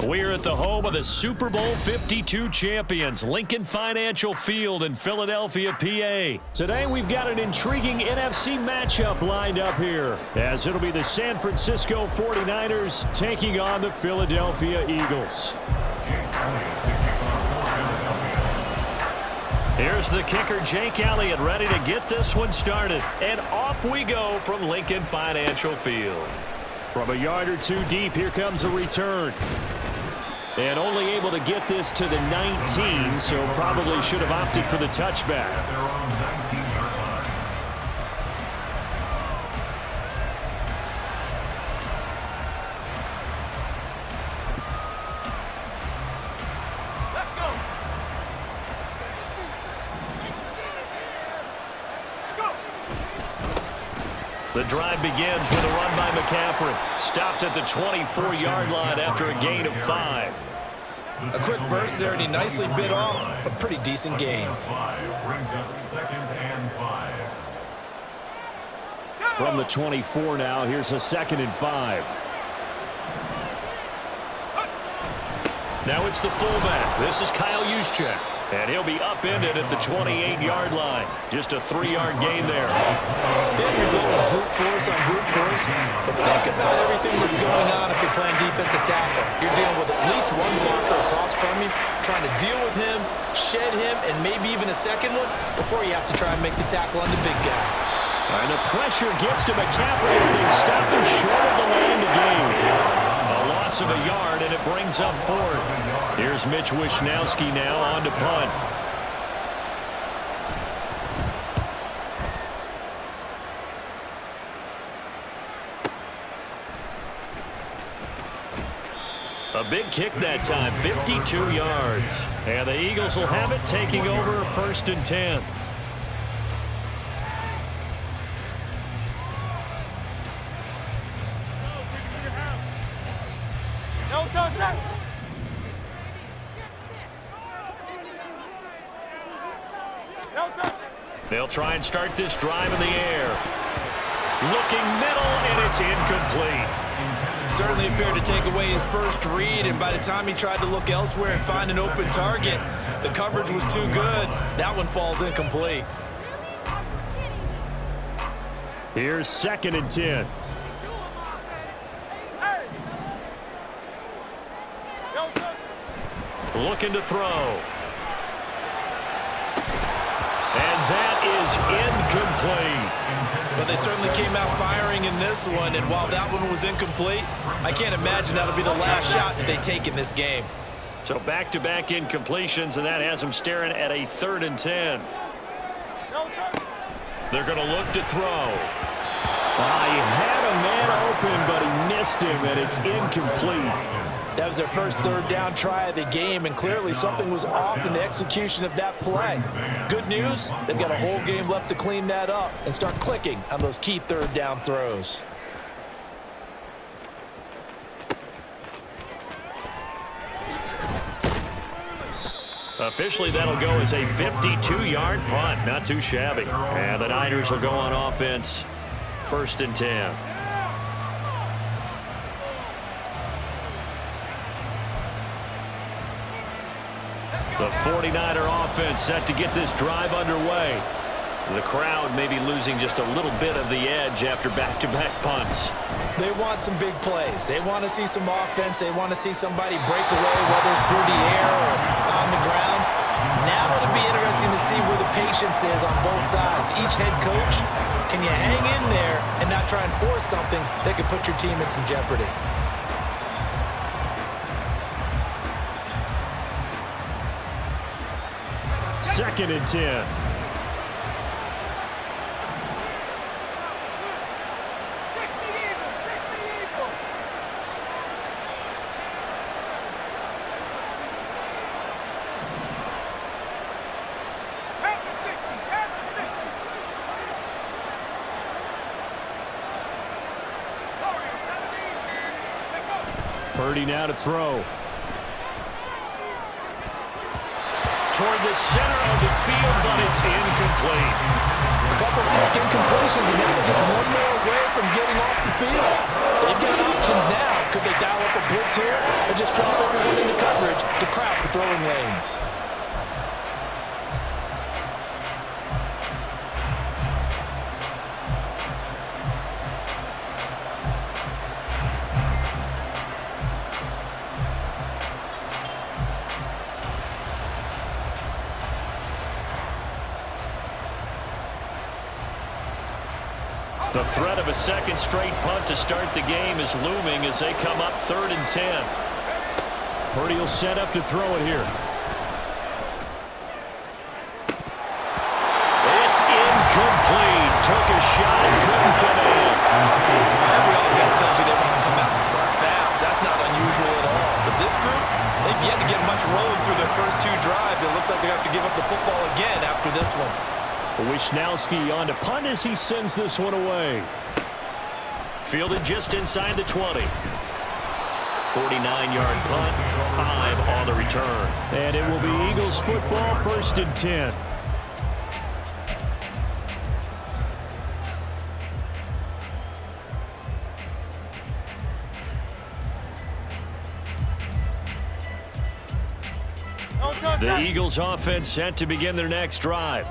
We're at the home of the Super Bowl 52 champions, Lincoln Financial Field in Philadelphia, PA. Today we've got an intriguing NFC matchup lined up here, as it'll be the San Francisco 49ers taking on the Philadelphia Eagles. Here's the kicker, Jake Elliott, ready to get this one started. And off we go from Lincoln Financial Field. From a yard or two deep, here comes a return. And only able to get this to the 19, so probably should have opted for the touchback. Let's go. The drive begins with a run by McCaffrey. Stopped at the 24-yard line after a gain of 5. A quick burst there, and he nicely bit off a pretty decent gain. From the 24 now, here's a 2nd and 5. Now it's the fullback. This is Kyle Juszczyk. And he'll be upended at the 28-yard line. Just a 3-yard gain there. The end result was brute force on brute force. But think about everything that's going on if you're playing defensive tackle. You're dealing with at least one blocker across from you, trying to deal with him, shed him, and maybe even a second one before you have to try and make the tackle on the big guy. And the pressure gets to McCaffrey as they stop him short of the land again. A loss of a yard, and it brings up 4th. Here's Mitch Wishnowsky now on to punt. A big kick that time, 52 yards. And the Eagles will have it, taking over 1st and 10. They'll try and start this drive in the air. Looking middle, and it's incomplete. Certainly appeared to take away his first read, and by the time he tried to look elsewhere and find an open target, the coverage was too good. That one falls incomplete. Here's 2nd and 10. Looking to throw. And that is incomplete. But they certainly came out firing in this one, and while that one was incomplete, I can't imagine that'll be the last shot that they take in this game. So back-to-back incompletions, and that has them staring at a 3rd and 10. They're going to look to throw. He had a man open, but he missed him, and it's incomplete. That was their first 3rd down try of the game, and clearly something was off in the execution of that play. Good news, they've got a whole game left to clean that up and start clicking on those key 3rd down throws. Officially, that'll go as a 52-yard punt. Not too shabby. And the Niners will go on offense, 1st and 10. The 49er offense set to get this drive underway. The crowd may be losing just a little bit of the edge after back-to-back punts. They want some big plays. They want to see some offense. They want to see somebody break away, whether it's through the air or on the ground. Now it'll be interesting to see where the patience is on both sides. Each head coach, can you hang in there and not try and force something that could put your team in some jeopardy? Second and 10. Purdy now to throw. toward the center of the field, but it's incomplete. A couple of quick incompletions, and now they're just one more away from getting off the field. They've got options now. Could they dial up a blitz here or just drop everyone into coverage to crowd the throwing lanes? The threat of a second straight punt to start the game is looming as they come up 3rd and 10. Purdy will set up to throw it here. It's incomplete. Took a shot and couldn't get in. Every offense tells you they want to come out and start fast. That's not unusual at all. But this group, they've yet to get much rolling through their first 2 drives. It looks like they have to give up the football again after this one. Wishnowski on to punt as he sends this one away. Fielded just inside the 20. 49-yard punt, 5 on the return. And it will be Eagles football, 1st and 10. The Eagles offense set to begin their next drive.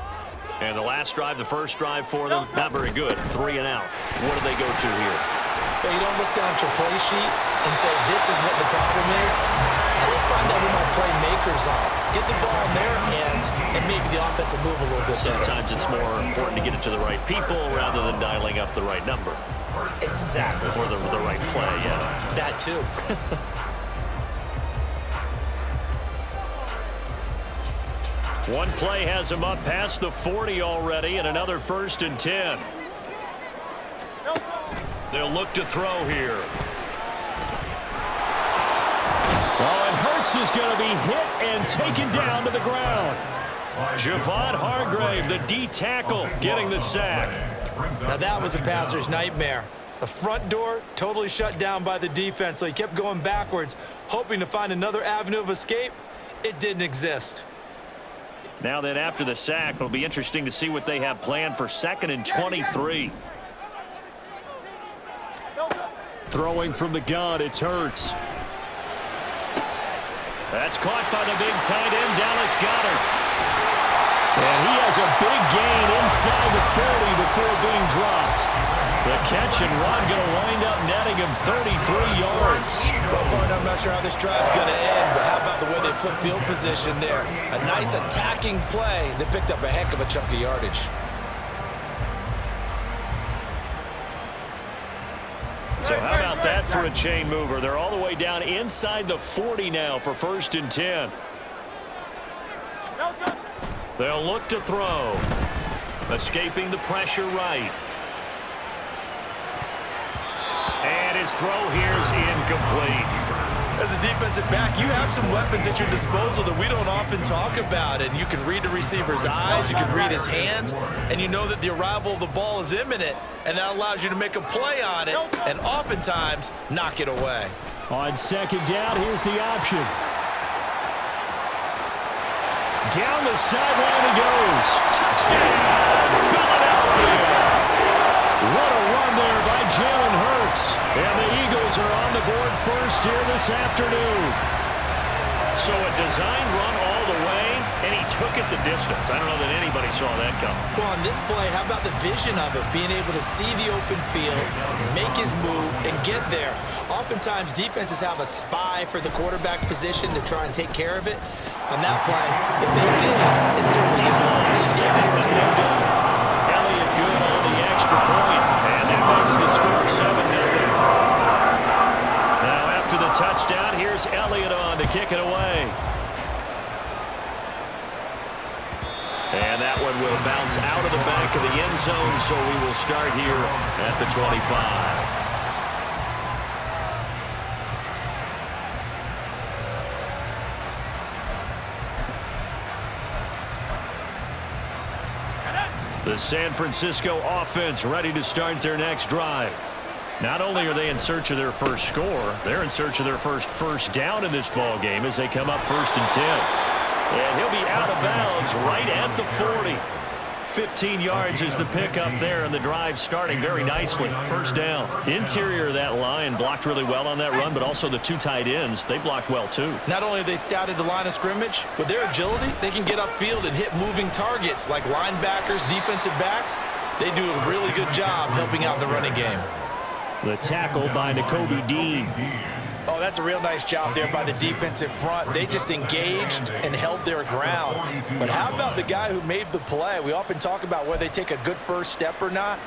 And the last drive, the first drive for them, not very good. 3 and out. What do they go to here? But you don't look down at your play sheet and say, this is what the problem is. Let's find out who my playmakers are. Get the ball in their hands, and maybe the offense will move a little bit better. Sometimes it's more important to get it to the right people rather than dialing up the right number. Exactly. Or the right play, yeah. That too. One play has him up past the 40 already, and another 1st and 10. They'll look to throw here. Oh, and Hurts is going to be hit and taken down to the ground. Javon Hargrave, the D tackle, getting the sack. Now that was a passer's nightmare. The front door totally shut down by the defense, so he kept going backwards, hoping to find another avenue of escape. It didn't exist. Now then, after the sack, it'll be interesting to see what they have planned for 2nd and 23. Throwing from the gun, it's Hurts. That's caught by the big tight end, Dallas Goedert. And he has a big gain inside the 40 before being dropped. The catch and run going to wind up netting him 33 yards. Well, partner, I'm not sure how this drive's going to end, but how about the way they flip field position there? A nice attacking play that picked up a heck of a chunk of yardage. So how about that for a chain mover? They're all the way down inside the 40 now for 1st and 10. They'll look to throw. Escaping the pressure right. And his throw here is incomplete. As a defensive back, you have some weapons at your disposal that we don't often talk about. And you can read the receiver's eyes, you can read his hands, and you know that the arrival of the ball is imminent, and that allows you to make a play on it and oftentimes knock it away. On 2nd down, here's the option. Down the sideline he goes. Touchdown, Philadelphia. What a run there by Jalen Hurts. And the Eagles are on the board first here this afternoon. So a design run all the way, and he took it the distance. I don't know that anybody saw that coming. Well, on this play, how about the vision of it? Being able to see the open field, make his move, and get there. Oftentimes, defenses have a spy for the quarterback position to try and take care of it. On that play, if they did, it certainly gets lost. Yeah, there was no doubt. Elliott good on the extra point, and that makes the score 7-0. Now after the touchdown, here's Elliott on to kick it away. And that one will bounce out of the back of the end zone, so we will start here at the 25. The San Francisco offense ready to start their next drive. Not only are they in search of their first score, they're in search of their first down in this ball game as they come up 1st and 10. And he'll be out of bounds right at the 40. 15 yards is the pickup there, and the drive starting very nicely. First down. Interior of that line blocked really well on that run, but also the two tight ends, they blocked well too. Not only have they scouted the line of scrimmage, with their agility, they can get upfield and hit moving targets like linebackers, defensive backs. They do a really good job helping out in the running game. The tackle by Nakobe Dean. Oh, that's a real nice job there by the defensive front. They just engaged and held their ground. But how about the guy who made the play? We often talk about whether they take a good first step or not.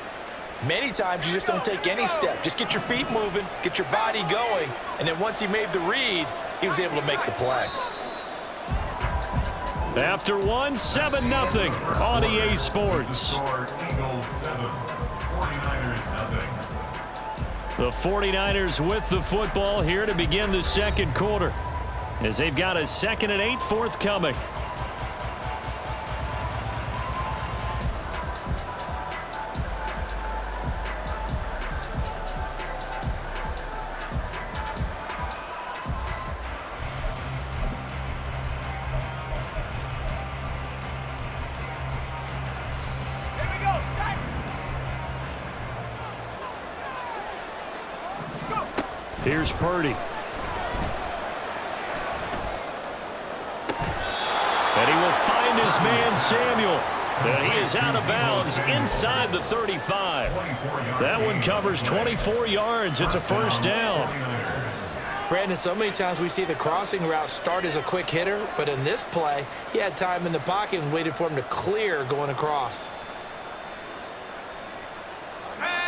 Many times you just don't take any step. Just get your feet moving, get your body going, and then once he made the read, he was able to make the play. After 7-0 on EA Sports. The 49ers with the football here to begin the second quarter, as they've got a 2nd and 8 forthcoming. Here's Purdy. And he will find his man Samuel. And he is out of bounds inside the 35. That one covers 24 yards. It's a first down. Brandon, so many times we see the crossing route start as a quick hitter, but in this play, he had time in the pocket and waited for him to clear going across.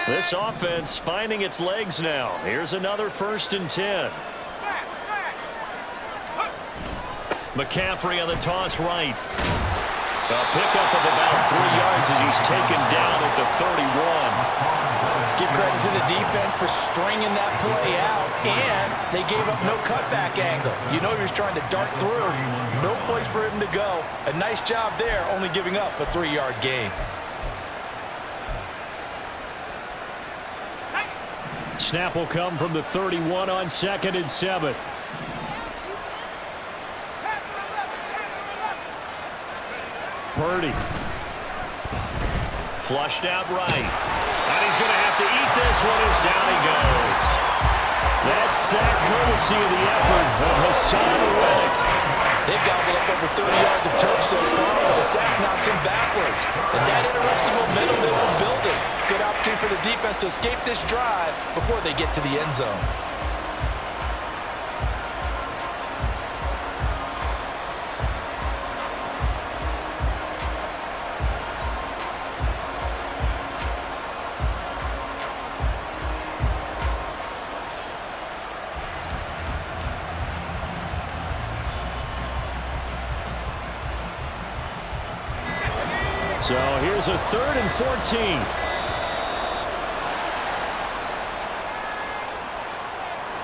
This offense finding its legs now. Here's another 1st and 10. McCaffrey on the toss right. A pickup of about 3 yards as he's taken down at the 31. Give credit to the defense for stringing that play out, and they gave up no cutback angle. You know he was trying to dart through. No place for him to go. A nice job there, only giving up a 3-yard gain. Snap will come from the 31 on 2nd and 7. Purdy. Flushed out right. And he's going to have to eat this one as down he goes. That sack courtesy of the effort of Hassan Reddick. They've gobbled up over 30 yards of turf so far, but the sack knocks him backwards. And that interrupts the momentum they were building. Good opportunity for the defense to escape this drive before they get to the end zone. So here's a 3rd and 14.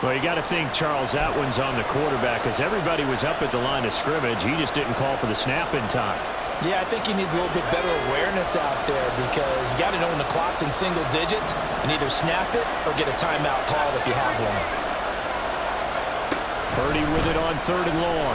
Well, you got to think, Charles, that one's on the quarterback, because everybody was up at the line of scrimmage. He just didn't call for the snap in time. Yeah, I think he needs a little bit better awareness out there, because you got to know when the clock's in single digits and either snap it or get a timeout called if you have one. Purdy with it on 3rd and long.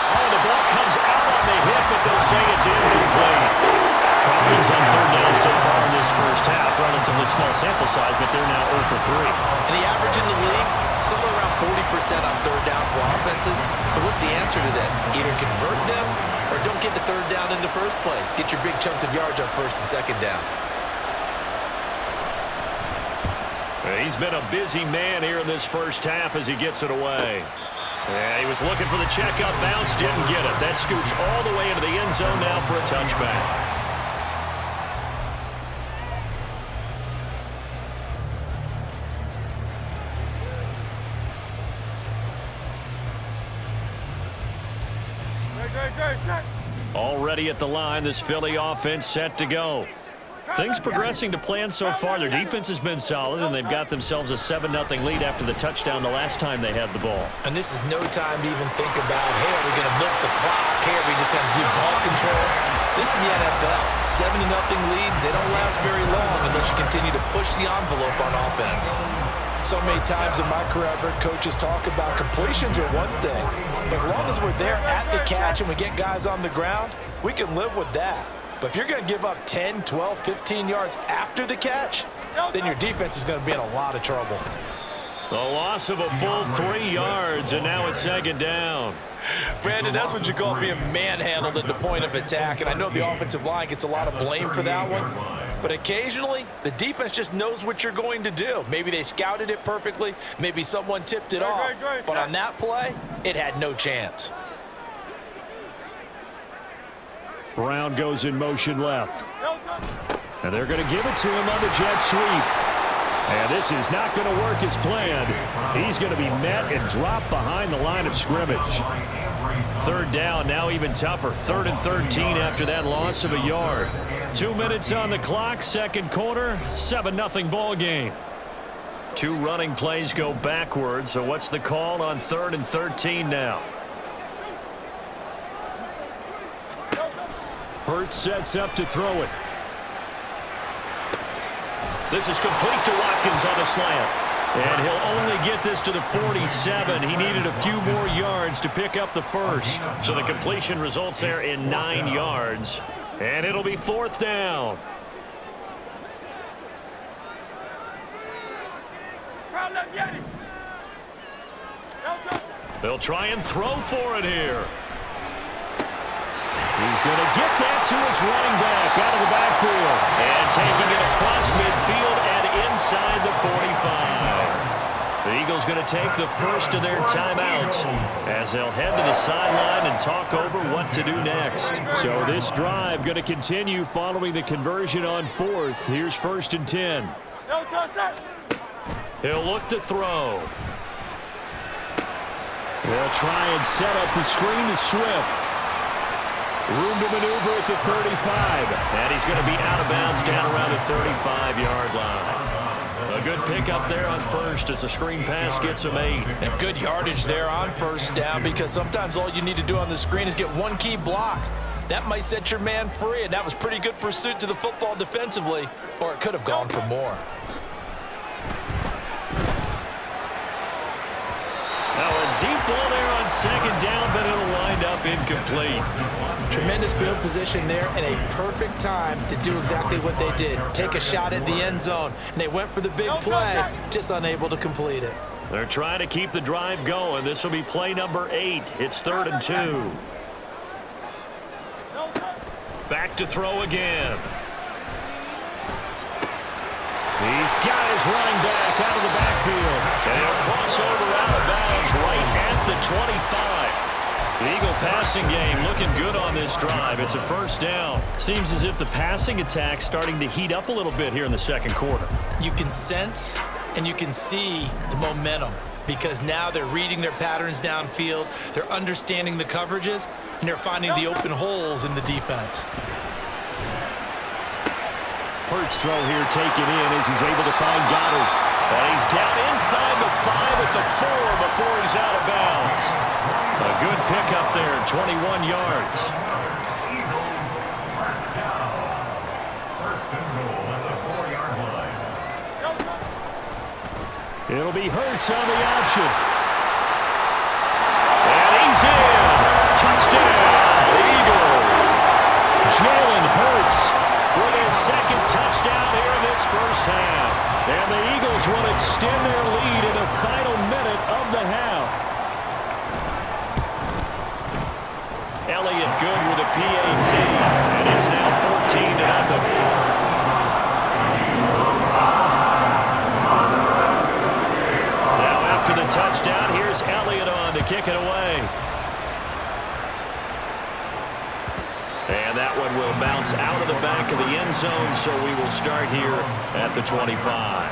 Oh, the ball comes out on the hit, but they'll say it's incomplete. Problems on 3rd down so far in this first half. Relatively small sample size, but they're now 0 for 3. And the average in the league, somewhere around 40% on 3rd down for offenses. So what's the answer to this? Either convert them or don't get to 3rd down in the first place. Get your big chunks of yards on 1st and 2nd down. He's been a busy man here in this first half as he gets it away. Yeah, he was looking for the checkup bounce, didn't get it. That scoots all the way into the end zone now for a touchback. Already at the line, this Philly offense set to go. Things progressing to plan so far. Their defense has been solid, and they've got themselves a 7-0 lead after the touchdown the last time they had the ball. And this is no time to even think about, hey, are we going to milk the clock? Hey, are we just going to do ball control? This is the NFL. 7-0 leads, they don't last very long unless you continue to push the envelope on offense. So many times in my career, I've heard coaches talk about completions are one thing. But as long as we're there at the catch and we get guys on the ground, we can live with that. But if you're going to give up 10, 12, 15 yards after the catch, then your defense is going to be in a lot of trouble. A loss of a full 3 yards, and now it's second down. Brandon, that's what you call being manhandled at the point of attack. And I know the offensive line gets a lot of blame for that one. But occasionally, the defense just knows what you're going to do. Maybe they scouted it perfectly. Maybe someone tipped it off. But on that play, it had no chance. Brown goes in motion left. And they're going to give it to him on the jet sweep. And this is not going to work as planned. He's going to be met and dropped behind the line of scrimmage. Third down, now even tougher. 3rd and 13 after that loss of a yard. 2 minutes on the clock, second quarter, 7-0 ball game. 2 running plays go backwards, so what's the call on 3rd and 13 now? Hurts sets up to throw it. This is complete to Watkins on the slant. And he'll only get this to the 47. He needed a few more yards to pick up the first. So the completion results there in 9 yards. And it'll be 4th down. They'll try and throw for it here. He's going to get that to his running back out of the backfield. And taking it across midfield and inside the 45. The Eagles going to take the first of their timeouts as they'll head to the sideline and talk over what to do next. So this drive going to continue following the conversion on 4th. Here's 1st and 10. He'll look to throw. They'll try and set up the screen to Swift. Room to maneuver at the 35. And he's going to be out of bounds down around the 35-yard line. A good pickup there on first as the screen pass gets him 8. And good yardage there on 1st down, because sometimes all you need to do on the screen is get one key block. That might set your man free, and that was pretty good pursuit to the football defensively, or it could have gone for more. Now a deep ball there on 2nd down, but it'll wind up incomplete. Tremendous field position there and a perfect time to do exactly what they did. Take a shot at the end zone. And they went for the big play, just unable to complete it. They're trying to keep the drive going. This will be play number 8. It's 3rd and 2. Back to throw again. He's got his running back out of the backfield. And he'll cross over out of bounds right at the 25. The Eagle passing game looking good on this drive. It's a 1st down. Seems as if the passing attack's starting to heat up a little bit here in the second quarter. You can sense and you can see the momentum, because now they're reading their patterns downfield, they're understanding the coverages, and they're finding the open holes in the defense. Hurts throw here taken in as he's able to find Goddard. And he's down inside the 5 at the 4 before he's out of bounds. A good pickup there, 21 yards. It'll be Hurts on the option. And he's in. Touchdown, Eagles. Jalen Hurts with his 2nd touchdown here in this first half. And the Eagles will extend their lead in the final minute of the half. Elliott good with a PAT, and it's now 14-0. Now after the touchdown, here's Elliott on to kick it away. And that one will bounce out of the back of the end zone, so we will start here at the 25.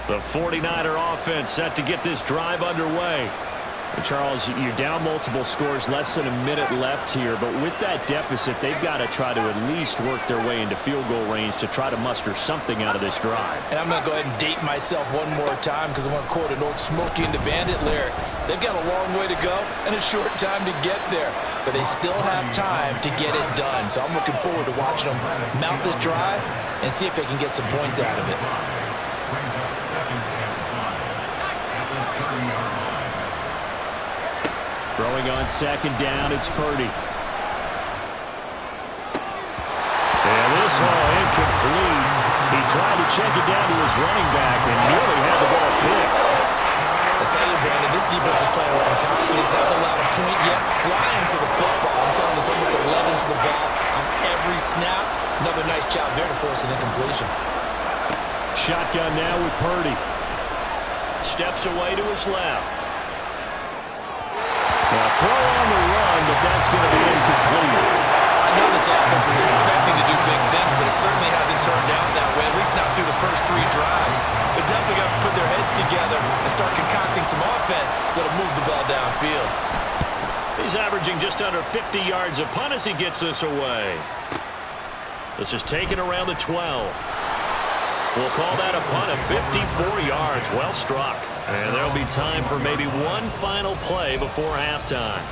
The 49er offense set to get this drive underway. Charles, you're down multiple scores, less than a minute left here, but with that deficit, they've got to try to at least work their way into field goal range to try to muster something out of this drive. And I'm going to go ahead and date myself one more time because I want to quote an old Smokey and the Bandit lyric. They've got a long way to go and a short time to get there, but they still have time to get it done. So I'm looking forward to watching them mount this drive and see if they can get some points out of it. Throwing on second down, it's Purdy. And this one incomplete. He tried to check it down to his running back and nearly had the ball picked. I tell you, Brandon, this defense is playing with some confidence. Haven't allowed a point yet. Flying to the football. I'm telling you, it's almost 11 to the ball on every snap. Another nice job there to force an incompletion. Shotgun now with Purdy. Steps away to his left. Now throw on the run, but that's going to be incomplete. I know this offense was expecting to do big things, but it certainly hasn't turned out that way, at least not through the first 3 drives. They definitely got to put their heads together and start concocting some offense that'll move the ball downfield. He's averaging just under 50 yards a punt as he gets this away. This is taken around the 12. We'll call that a punt of 54 yards. Well struck. And there'll be time for maybe one final play before halftime.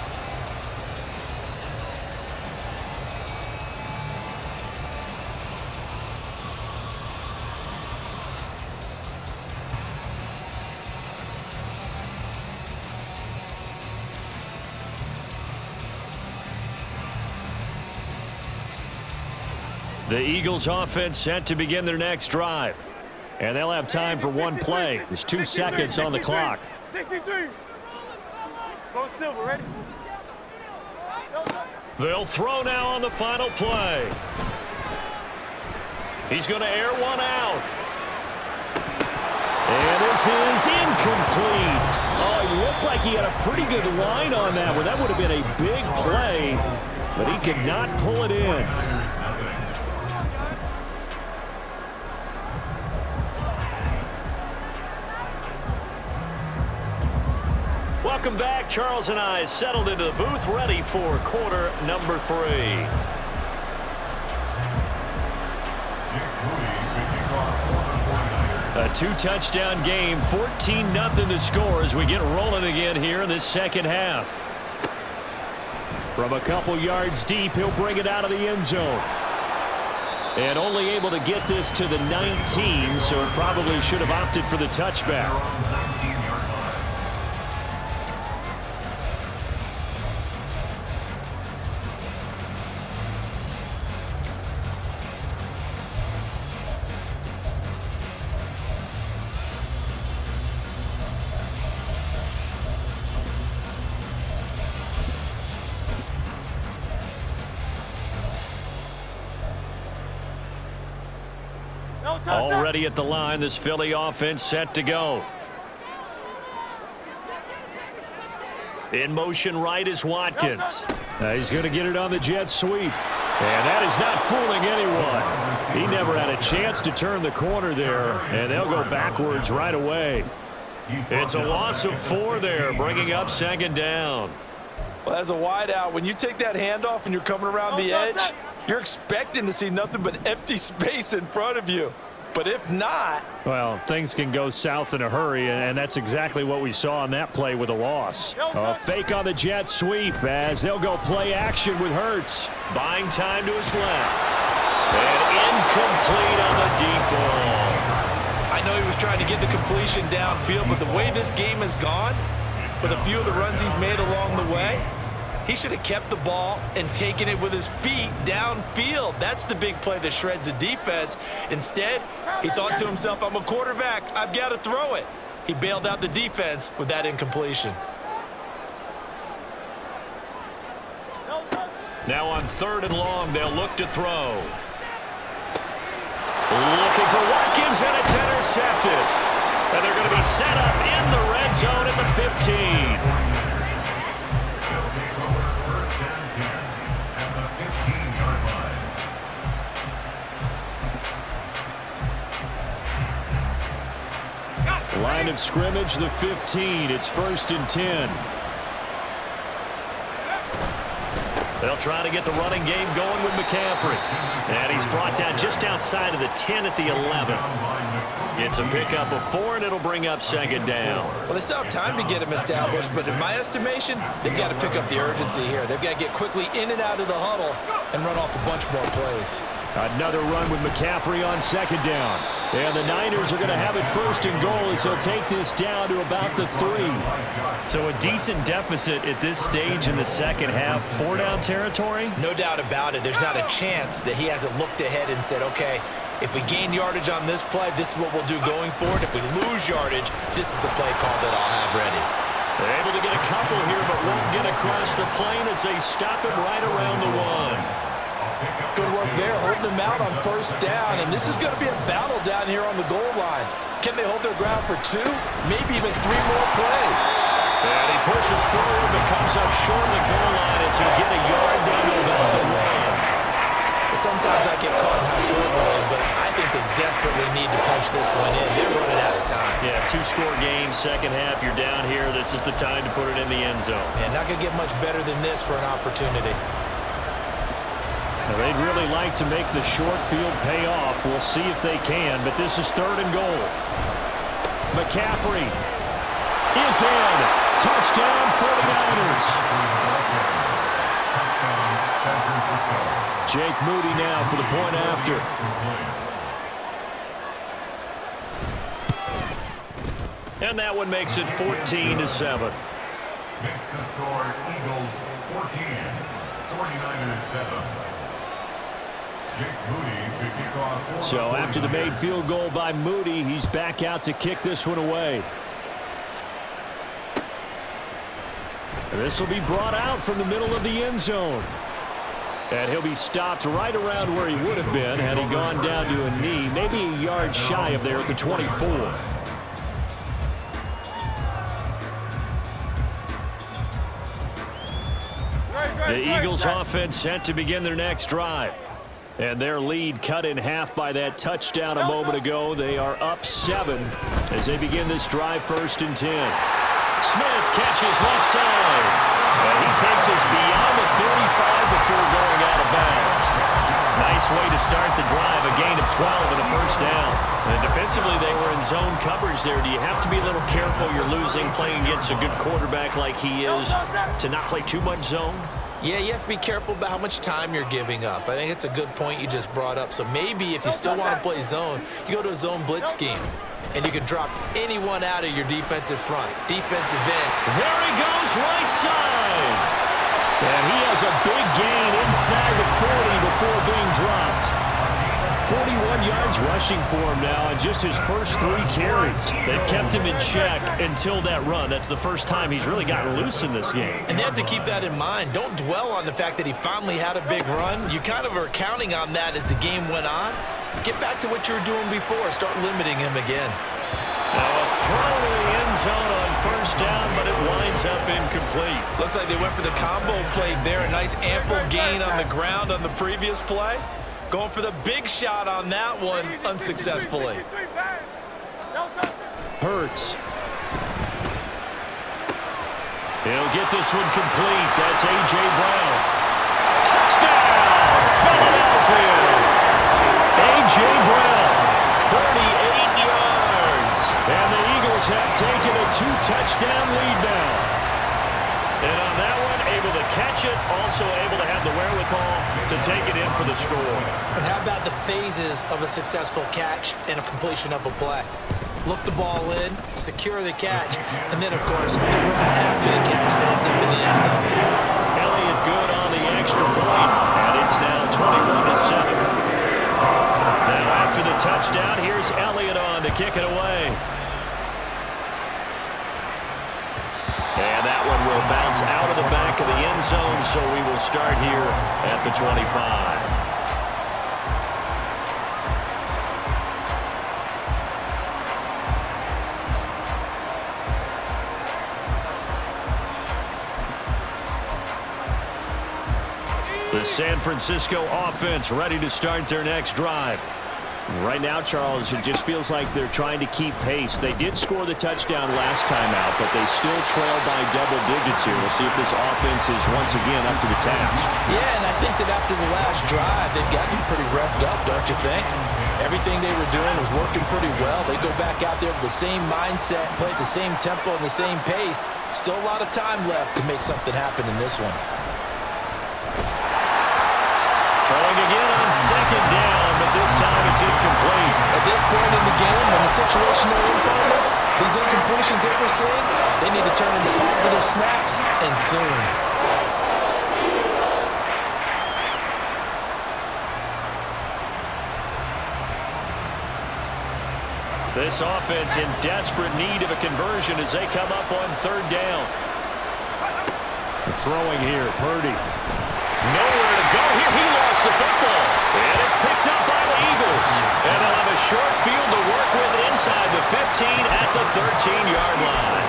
The Eagles offense set to begin their next drive. And they'll have time for one play. There's 2 seconds on the clock. 63. Go Silver, ready? They'll throw now on the final play. He's going to air one out. And this is incomplete. Oh, he looked like he had a pretty good line on that one. That would have been a big play, but he could not pull it in. Welcome back. Charles and I settled into the booth, ready for quarter number 3. A 2-touchdown game, 14-0 the score as we get rolling again here in this second half. From a couple yards deep, he'll bring it out of the end zone. And only able to get this to the 19, so probably should have opted for the touchback. Already at the line, this Philly offense set to go. In motion right is Watkins. He's going to get it on the jet sweep. And that is not fooling anyone. He never had a chance to turn the corner there, and they'll go backwards right away. It's a loss of 4 there, bringing up second down. Well, as a wideout, when you take that handoff and you're coming around the edge, you're expecting to see nothing but empty space in front of you. But if not... Well, things can go south in a hurry, and that's exactly what we saw on that play with a loss. A fake on the jet sweep as they'll go play action with Hurts. Buying time to his left. And incomplete on the deep ball. I know he was trying to get the completion downfield, but the way this game has gone, with a few of the runs he's made along the way, he should have kept the ball and taken it with his feet downfield. That's the big play that shreds the defense. Instead, he thought to himself, I'm a quarterback. I've got to throw it. He bailed out the defense with that incompletion. Now on 3rd and long, they'll look to throw. Looking for Watkins, and it's intercepted. And they're going to be set up in the red zone at the 15. Line of scrimmage, the 15. It's 1st and 10. They'll try to get the running game going with McCaffrey. And he's brought down just outside of the 10 at the 11. It's a pickup of 4, and it'll bring up second down. Well, they still have time to get him established, but in my estimation, they've got to pick up the urgency here. They've got to get quickly in and out of the huddle and run off a bunch more plays. Another run with McCaffrey on second down. And the Niners are going to have it first and goal as he'll take this down to about the 3. So a decent deficit at this stage in the second half. 4-down territory? No doubt about it. There's not a chance that he hasn't looked ahead and said, okay, if we gain yardage on this play, this is what we'll do going forward. If we lose yardage, this is the play call that I'll have ready. They're able to get a couple here, but won't get across the plane as they stop him right around the 1. Good work there, holding them out on first down, and this is going to be a battle down here on the goal line. Can they hold their ground for 2, maybe even 3 more plays? And he pushes forward, but comes up short of the goal line as he'll get a yard down to about the 1. Sometimes I get caught in hyperbole, but I think they desperately need to punch this one in. They're running out of time. Yeah, 2-score game, second half, you're down here. This is the time to put it in the end zone. And not going to get much better than this for an opportunity. Now, they'd really like to make the short field pay off. We'll see if they can, but this is 3rd and goal. McCaffrey is in. Touchdown, 49ers. Jake Moody now for the point after. And that one makes it 14-7. Makes the score Eagles 14, 49ers 7. So after the made field goal by Moody, he's back out to kick this one away. And this will be brought out from the middle of the end zone. And he'll be stopped right around where he would have been had he gone down to a knee, maybe a yard shy of there at the 24. The Eagles offense set to begin their next drive. And their lead cut in half by that touchdown a moment ago. They are up 7 as they begin this drive, 1st and 10. Smith catches left side. And he takes us beyond the 35 before going out of bounds. Nice way to start the drive, a gain of 12 and a first down. And defensively, they were in zone coverage there. Do you have to be a little careful? You're losing, playing against a good quarterback like he is, to not play too much zone? Yeah, you have to be careful about how much time you're giving up. I think it's a good point you just brought up. So maybe if you still want to play zone, you go to a zone blitz scheme, and you can drop anyone out of your defensive front, defensive end. There he goes, right side. And he has a big gain inside the 40 before being dropped. 41 yards rushing for him now, and just his first 3 carries. They've kept him in check until that run. That's the first time he's really gotten loose in this game. And they have to keep that in mind. Don't dwell on the fact that he finally had a big run. You kind of are counting on that as the game went on. Get back to what you were doing before. Start limiting him again. Now a throw to the end zone on first down, but it winds up incomplete. Looks like they went for the combo play there. A nice ample gain on the ground on the previous play. Going for the big shot on that one unsuccessfully. Hurts. He'll get this one complete. That's A.J. Brown. Touchdown, Philadelphia. A.J. Brown, 38 yards. And the Eagles have taken a 2-touchdown lead now. And on that one, able to catch it, also able to have the wherewithal to take it in for the score. And how about the phases of a successful catch and a completion of a play? Look the ball in, secure the catch, and then, of course, the run after the catch that ends up in the end zone. Elliott good on the extra point, and it's now 21-7. Now, after the touchdown, here's Elliott on to kick it away. And that one will bounce out of the back of the end zone, so we will start here at the 25. The San Francisco offense ready to start their next drive. Right now, Charles, it just feels like they're trying to keep pace. They did score the touchdown last time out, but they still trail by double digits here. We'll see if this offense is once again up to the task. Yeah, and I think that after the last drive, they've got to be pretty revved up, don't you think? Everything they were doing was working pretty well. They go back out there with the same mindset, play at the same tempo and the same pace. Still a lot of time left to make something happen in this one. Throwing again on second down, but this time it's incomplete. At this point in the game, in the situation they're in, partner, these incompletions that we're seeing, they need to turn into positive snaps, and soon. This offense in desperate need of a conversion as they come up on third down. Throwing here, Purdy. Nowhere to go here. He lost the football. And it's picked up by the Eagles. And they'll have a short field to work with inside the 15 at the 13-yard line.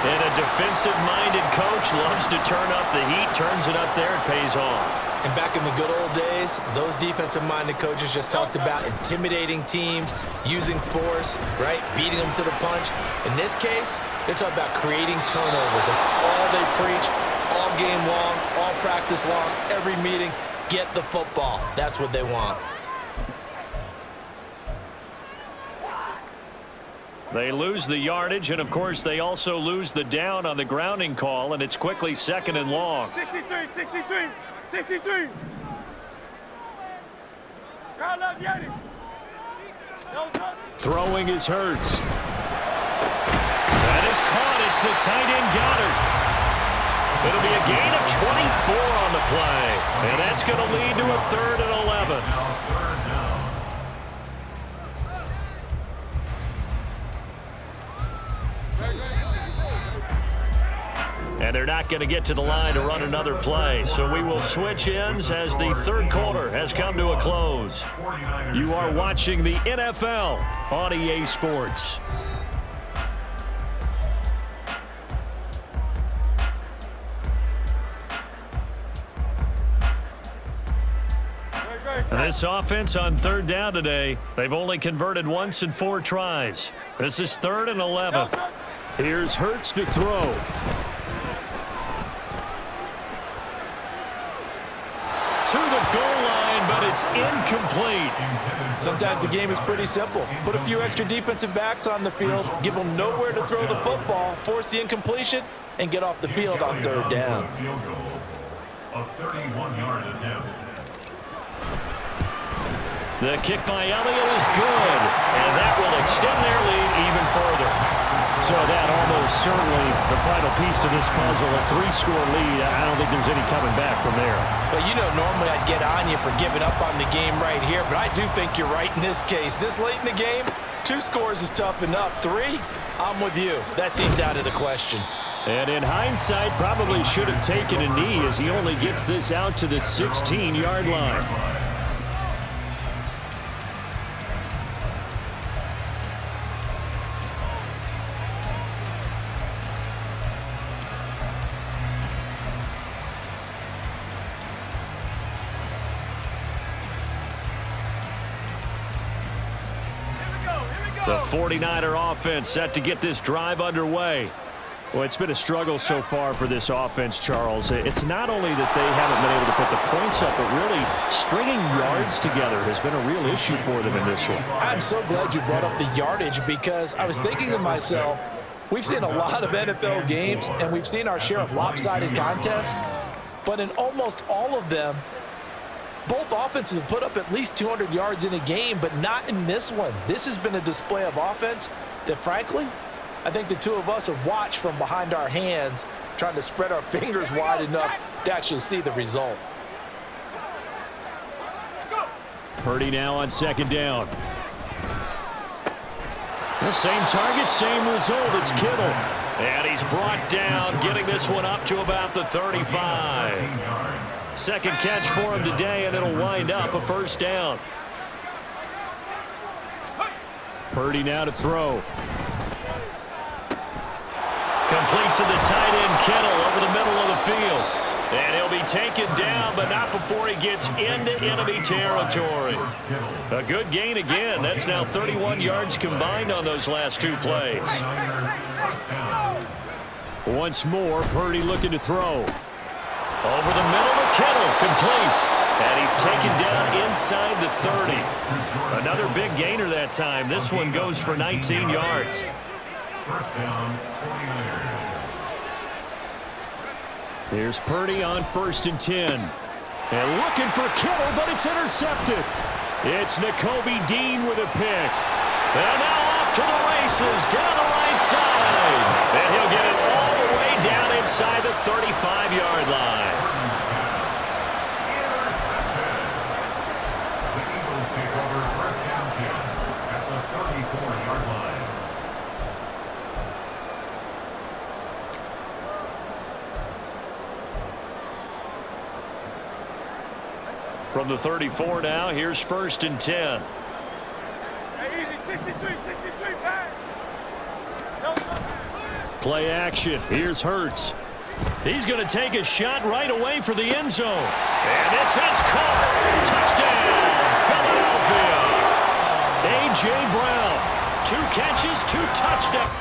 And a defensive-minded coach loves to turn up the heat, turns it up there, and pays off. And back in the good old days, those defensive-minded coaches just talked about intimidating teams, using force, right, beating them to the punch. In this case, they're talking about creating turnovers. That's all they preach, all game long, all practice long, every meeting. Get the football. That's what they want. They lose the yardage, and, of course, they also lose the down on the grounding call, and it's quickly second and long. 63, 63, 63. Round up, Yanni. Throwing is Hurts. That is caught. It's the tight end Goddard. It'll be a gain of 24 on the play, and that's going to lead to a 3rd and 11. And they're not going to get to the line to run another play. So we will switch ends as the third quarter has come to a close. You are watching the NFL on EA Sports. And this offense on third down today, they've only converted once in 4 tries. This is 3rd and 11. Here's Hurts to throw. To the goal line, but it's incomplete. Sometimes the game is pretty simple. Put a few extra defensive backs on the field, give them nowhere to throw the football, force the incompletion, and get off the field on third down. A 31-yard attempt. The kick by Elliott is good, and that will extend their lead even further. So that almost certainly the final piece to this puzzle, a 3-score lead. I don't think there's any coming back from there. Well, you know, normally I'd get on you for giving up on the game right here, but I do think you're right in this case. This late in the game, 2 scores is tough enough. 3, I'm with you. That seems out of the question. And in hindsight, probably should have taken a knee as he only gets this out to the 16-yard line. The 49er offense set to get this drive underway. Well, it's been a struggle so far for this offense, Charles. It's not only that they haven't been able to put the points up, but really stringing yards together has been a real issue for them in this one. I'm so glad you brought up the yardage because I was thinking to myself, we've seen a lot of NFL games and we've seen our share of lopsided contests, but in almost all of them, both offenses have put up at least 200 yards in a game, but not in this one. This has been a display of offense that, frankly, I think the two of us have watched from behind our hands, trying to spread our fingers wide enough to actually see the result. Purdy now on second down. The same target, same result. It's Kittle. And he's brought down, getting this one up to about the 35. Second catch for him today, and it'll wind up a first down. Purdy now to throw. Complete to the tight end, Kittle, over the middle of the field. And he'll be taken down, but not before he gets into enemy territory. A good gain again. That's now 31 yards combined on those last two plays. Once more, Purdy looking to throw. Over the middle to Kittle, complete. And he's taken down inside the 30. Another big gainer that time. This one goes for 19 yards. First down, 49ers. Here's Purdy on 1st and 10. And looking for Kittle, but it's intercepted. It's Nakobe Dean with a pick. And now off to the races down the right side. And he'll get it all the way down inside the 35-yard line. The Eagles take over first down 10 at the 34-yard line. From the 34 now, here's 1st and 10. Hey, easy, 63, back. Play action. Here's Hurts. He's going to take a shot right away for the end zone. And this is caught. Touchdown, Philadelphia. A.J. Brown. 2 catches, 2 touchdowns.